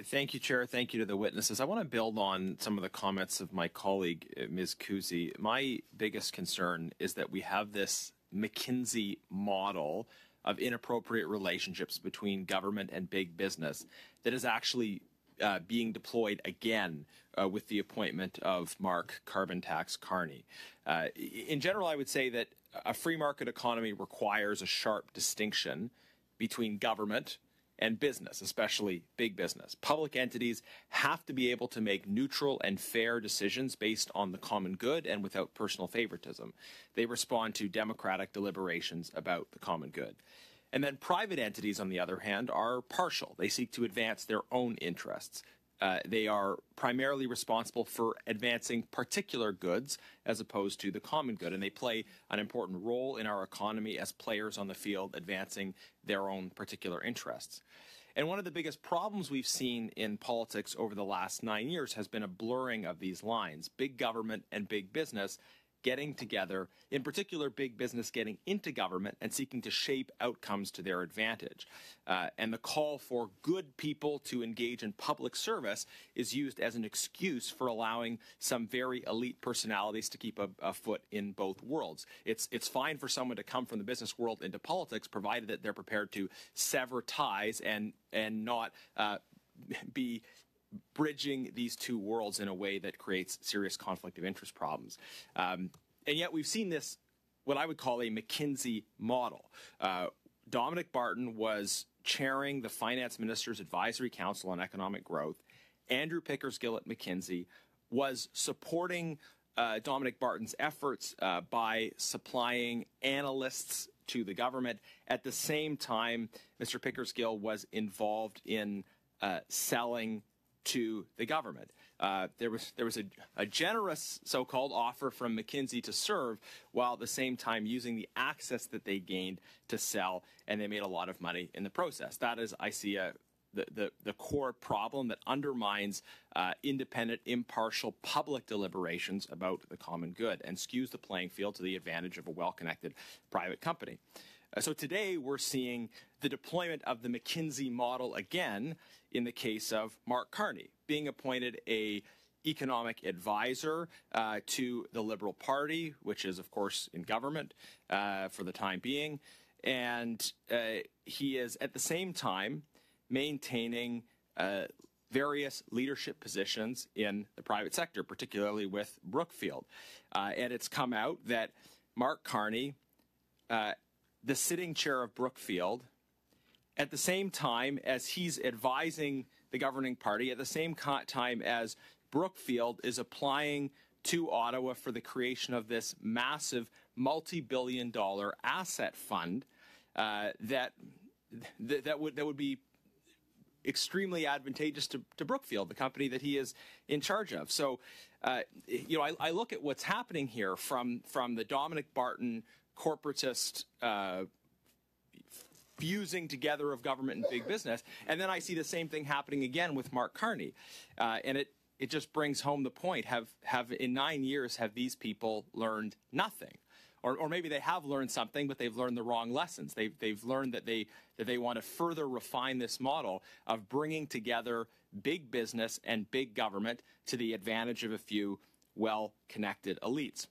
Thank you, Chair. Thank you to the witnesses. I want to build on some of the comments of my colleague, Ms. Kusi. My biggest concern is that we have this McKinsey model of inappropriate relationships between government and big business that is actually being deployed again with the appointment of Mark Carbon Tax Carney. In general, I would say that a free market economy requires a sharp distinction between government and business, especially big business. Public entities have to be able to make neutral and fair decisions based on the common good and without personal favoritism. They respond to democratic deliberations about the common good. And then private entities, on the other hand, are partial. They seek to advance their own interests. They are primarily responsible for advancing particular goods as opposed to the common good, and they play an important role in our economy as players on the field advancing their own particular interests. And one of the biggest problems we've seen in politics over the last 9 years has been a blurring of these lines, big government and big business getting together, in particular big business getting into government and seeking to shape outcomes to their advantage. And the call for good people to engage in public service is used as an excuse for allowing some very elite personalities to keep a foot in both worlds. It's fine for someone to come from the business world into politics, provided that they're prepared to sever ties and not be bridging these two worlds in a way that creates serious conflict of interest problems. And yet we've seen this, what I would call a McKinsey model. Dominic Barton was chairing the Finance Minister's Advisory Council on Economic Growth. Andrew Pickersgill at McKinsey was supporting Dominic Barton's efforts by supplying analysts to the government. At the same time, Mr. Pickersgill was involved in selling to the government. There was a generous so-called offer from McKinsey to serve, while at the same time using the access that they gained to sell, and they made a lot of money in the process. That is, I see, the core problem that undermines independent, impartial public deliberations about the common good and skews the playing field to the advantage of a well-connected private company. So today we're seeing the deployment of the McKinsey model again in the case of Mark Carney, being appointed a economic advisor to the Liberal Party, which is, of course, in government for the time being. And he is, at the same time, maintaining various leadership positions in the private sector, particularly with Brookfield. And it's come out that Mark Carney, the sitting chair of Brookfield, at the same time as he's advising the governing party, at the same time as Brookfield is applying to Ottawa for the creation of this massive multi-billion-dollar asset fund that would be extremely advantageous to Brookfield, the company that he is in charge of. So, I look at what's happening here from the Dominic Barton corporatist fusing together of government and big business, and then I see the same thing happening again with Mark Carney, and it just brings home the point: have in 9 years have these people learned nothing? Or maybe they have learned something, but they've learned the wrong lessons. They've learned that they want to further refine this model of bringing together big business and big government to the advantage of a few well-connected elites.